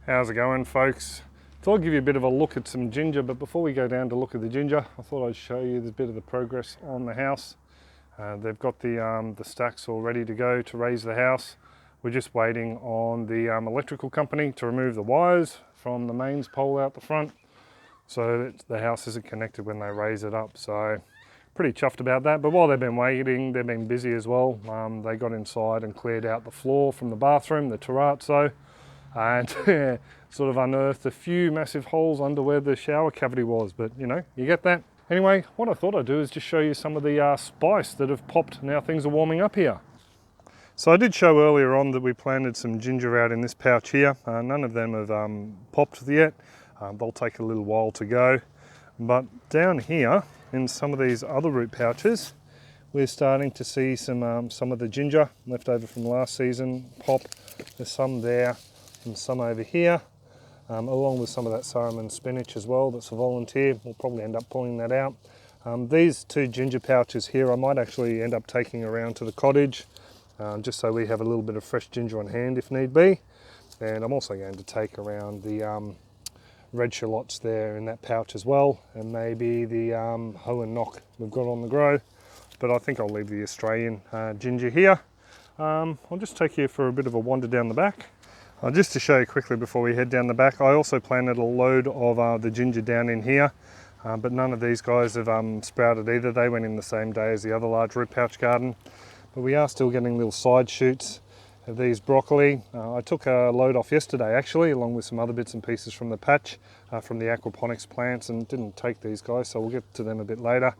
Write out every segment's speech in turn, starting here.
How's it going, folks? Thought I'd give you a bit of a look at some ginger, but before we go down to look at the ginger, I thought I'd show you a bit of the progress on the house. They've got the stacks all ready to go to raise the house. We're just waiting on the electrical company to remove the wires from the mains pole out the front, so that the house isn't connected when they raise it up. So pretty chuffed about that. But while they've been waiting, they've been busy as well. They got inside and cleared out the floor from the bathroom, the terrazzo, and sort of unearthed a few massive holes under where the shower cavity was, but you know, you get that. Anyway, what I thought I'd do is just show you some of the spice that have popped now things are warming up here. So I did show earlier on that we planted some ginger out in this pouch here. None of them have popped yet. They'll take a little while to go. But down here in some of these other root pouches, we're starting to see some of the ginger left over from last season pop. There's some there and some over here, along with some of that sarum and spinach as well. That's a volunteer. We'll probably end up pulling that out. These two ginger pouches here I might actually end up taking around to the cottage, just so we have a little bit of fresh ginger on hand if need be. And I'm also going to take around the red shallots there in that pouch as well, and maybe the hoe and knock we've got on the grow. But I think I'll leave the Australian ginger here. I'll just take you for a bit of a wander down the back. Just to show you quickly before we head down the back, I also planted a load of the ginger down in here, but none of these guys have sprouted either. They went in the same day as the other large root pouch garden. But we are still getting little side shoots of these broccoli. I took a load off yesterday actually, along with some other bits and pieces from the patch, from the aquaponics plants, and didn't take these guys, so we'll get to them a bit later.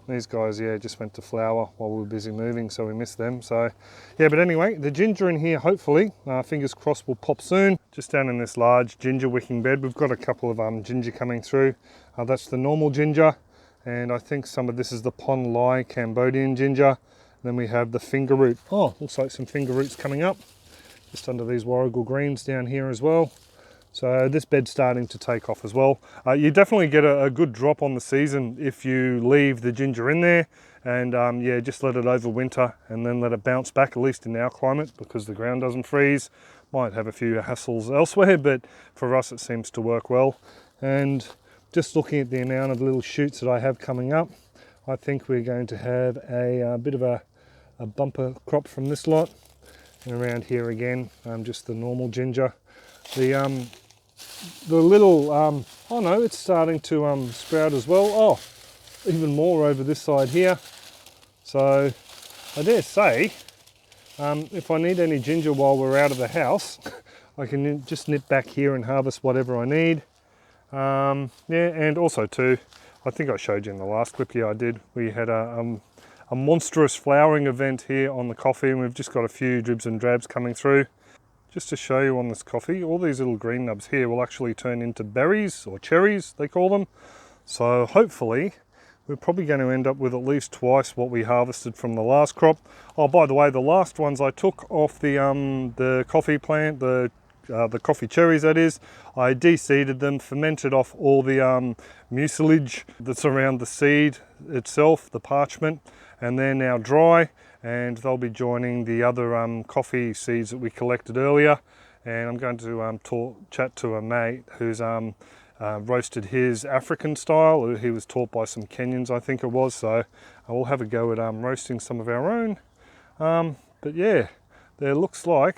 These guys, yeah, just went to flower while we were busy moving, so we missed them. So, yeah, but anyway, the ginger in here, hopefully, fingers crossed, will pop soon. Just down in this large ginger wicking bed, we've got a couple of ginger coming through. That's the normal ginger, and I think some of this is the Pon Lai Cambodian ginger. Then we have the finger root. Oh, looks like some finger roots coming up, just under these warrigal greens down here as well. So this bed's starting to take off as well. You definitely get a good drop on the season if you leave the ginger in there and yeah, just let it overwinter and then let it bounce back, at least in our climate, because the ground doesn't freeze. Might have a few hassles elsewhere, but for us it seems to work well. And just looking at the amount of little shoots that I have coming up, I think we're going to have a bit of a bumper crop from this lot. And around here again, just the normal ginger. The little, oh no, it's starting to sprout as well. Oh, even more over this side here. So I dare say, if I need any ginger while we're out of the house, I can just nip back here and harvest whatever I need. Yeah, and also too, I think I showed you in the last clip here I did, we had a monstrous flowering event here on the coffee, and we've just got a few dribs and drabs coming through. Just to show you on this coffee, all these little green nubs here will actually turn into berries, or cherries they call them. So hopefully we're probably going to end up with at least twice what we harvested from the last crop. Oh, by the way, the last ones I took off the coffee plant, the coffee cherries that is, I de-seeded them, fermented off all the mucilage that's around the seed itself, the parchment, and they're now dry. And they'll be joining the other coffee seeds that we collected earlier. And I'm going to chat to a mate who's roasted his African style. He was taught by some Kenyans, I think it was. So we'll have a go at roasting some of our own. But yeah, there looks like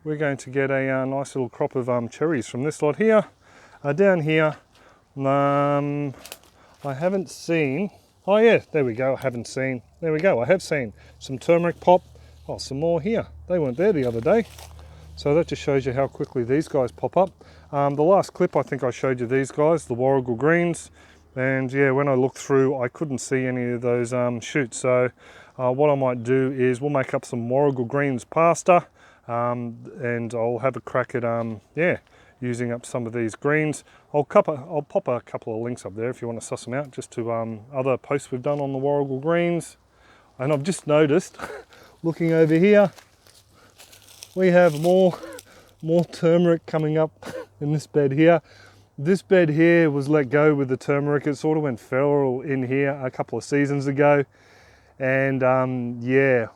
we're going to get a nice little crop of cherries from this lot here. Down here, I haven't seen. Oh yeah, there we go, I haven't seen. There we go, I have seen some turmeric pop. Oh, some more here. They weren't there the other day. So that just shows you how quickly these guys pop up. The last clip, I think I showed you these guys, the warrigal greens. And yeah, when I looked through, I couldn't see any of those shoots. So what I might do is we'll make up some warrigal greens pasta, and I'll have a crack at, yeah, using up some of these greens. I'll pop a couple of links up there if you want to suss them out, just to other posts we've done on the warrigal greens. And I've just noticed, looking over here, we have more turmeric coming up in this bed here. This bed here was let go with the turmeric. It sort of went feral in here a couple of seasons ago. And yeah,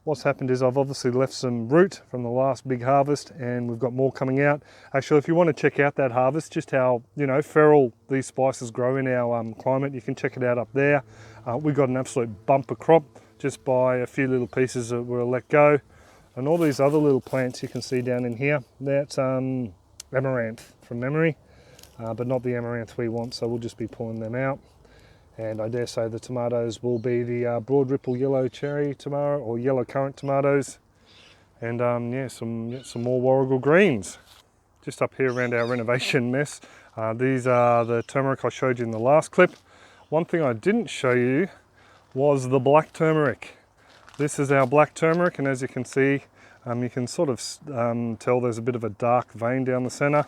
what's happened is I've obviously left some root from the last big harvest, and we've got more coming out. Actually, if you want to check out that harvest, just how, you know, feral these spices grow in our climate, you can check it out up there. We got an absolute bumper crop just by a few little pieces that were let go. And all these other little plants you can see down in here, that's amaranth from memory, but not the amaranth we want, so we'll just be pulling them out. And I dare say the tomatoes will be the broad ripple yellow cherry tomorrow, or yellow currant tomatoes. And yeah, some more warrigal greens. Just up here around our renovation mess. These are the turmeric I showed you in the last clip. One thing I didn't show you was the black turmeric. This is our black turmeric, and as you can see, you can sort of tell there's a bit of a dark vein down the center.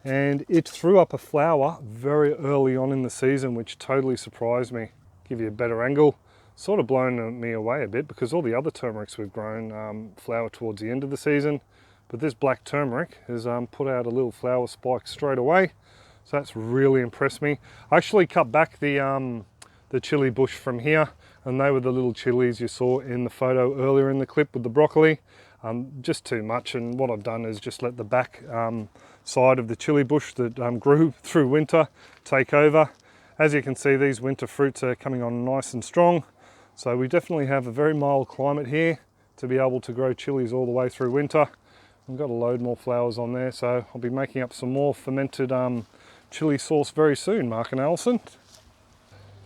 And it threw up a flower very early on in the season, which totally surprised me. Give you a better angle. Sort of blown me away a bit, because all the other turmerics we've grown flower towards the end of the season. But this black turmeric has put out a little flower spike straight away. So that's really impressed me. I actually cut back the chili bush from here, and they were the little chilies you saw in the photo earlier in the clip with the broccoli. Just too much, and what I've done is just let the back side of the chili bush that grew through winter take over. As you can see, these winter fruits are coming on nice and strong. So we definitely have a very mild climate here to be able to grow chilies all the way through winter. We've got a load more flowers on there, so I'll be making up some more fermented chili sauce very soon, Mark and Alison.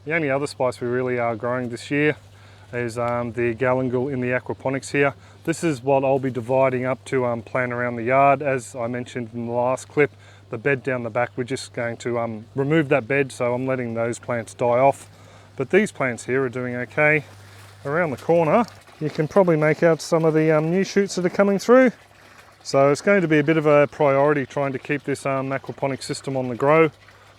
The only other spice we really are growing this year is the galangal in the aquaponics here. This is what I'll be dividing up to plant around the yard. As I mentioned in the last clip, the bed down the back, we're just going to remove that bed, so I'm letting those plants die off. But these plants here are doing okay. Around the corner, you can probably make out some of the new shoots that are coming through. So it's going to be a bit of a priority trying to keep this aquaponic system on the grow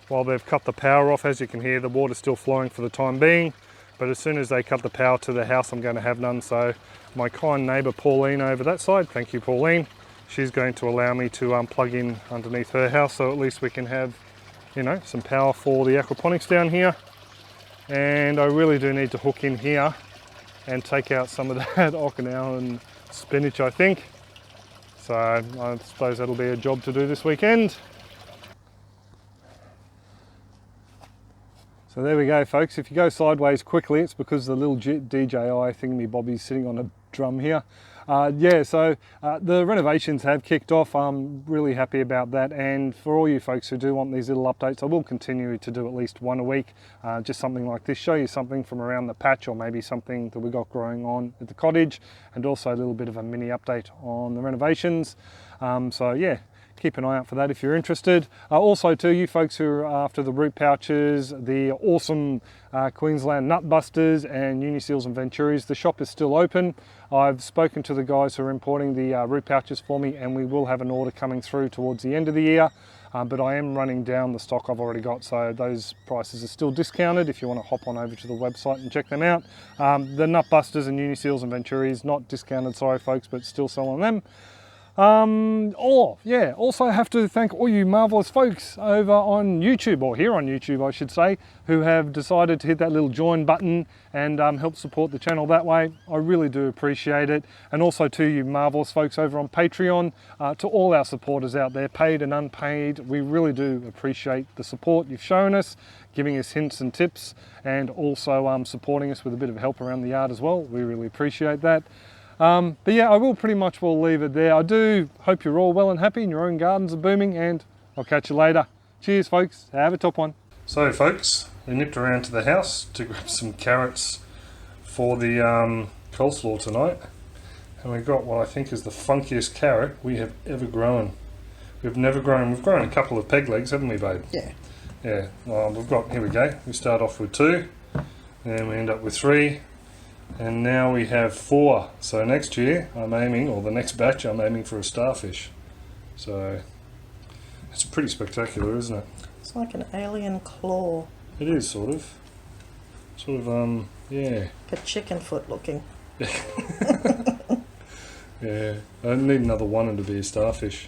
while they've cut the power off. As you can hear, the water's still flowing for the time being, but as soon as they cut the power to the house, I'm going to have none. So my kind neighbour Pauline over that side, thank you Pauline, she's going to allow me to plug in underneath her house, so at least we can have, you know, some power for the aquaponics down here. And I really do need to hook in here and take out some of that Okinawan spinach, I think. So I suppose that'll be a job to do this weekend. So there we go, folks. If you go sideways quickly, it's because the little DJI thingy Bobby's sitting on a drum here. Yeah, so the renovations have kicked off. I'm really happy about that. And for all you folks who do want these little updates, I will continue to do at least one a week. Just something like this, show you something from around the patch, or maybe something that we got growing on at the cottage, and also a little bit of a mini update on the renovations. So yeah, keep an eye out for that if you're interested. Also to you folks who are after the root pouches, the awesome Queensland Nut Busters and Uniseals and Venturis, the shop is still open. I've spoken to the guys who are importing the root pouches for me, and we will have an order coming through towards the end of the year. But I am running down the stock I've already got, so those prices are still discounted if you want to hop on over to the website and check them out. The Nut Busters and Uniseals and Venturis, not discounted, sorry folks, but still selling them. Yeah, also have to thank all you marvelous folks over on YouTube, or here on YouTube I should say, who have decided to hit that little join button and help support the channel that way. I really do appreciate it. And also to you marvelous folks over on Patreon, to all our supporters out there, paid and unpaid, we really do appreciate the support you've shown us, giving us hints and tips, and also supporting us with a bit of help around the yard as well. We really appreciate that. But yeah, I will pretty much leave it there. I do hope you're all well and happy and your own gardens are booming, and I'll catch you later. Cheers folks, have a top one. So folks, we nipped around to the house to grab some carrots for the coleslaw tonight, and we got what I think is the funkiest carrot we have ever grown. We've grown a couple of peg legs, haven't we babe? Yeah. Yeah, we've got, here we go, we start off with 2, and we end up with 3. And now we have 4. So next year I'm aiming, or the next batch I'm aiming for a starfish. So it's pretty spectacular, isn't it? It's like an alien claw. It is sort of, yeah. A chicken foot looking. Yeah, I need another one and to be a starfish.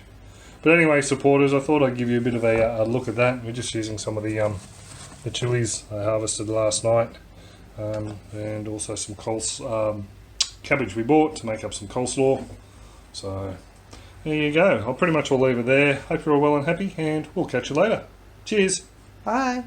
But anyway, supporters, I thought I'd give you a bit of a look at that. We're just using some of the chilies I harvested last night. And also some cabbage we bought to make up some coleslaw. So there you go. I'll pretty much will leave it there. Hope you're all well and happy, and we'll catch you later. Cheers. Bye.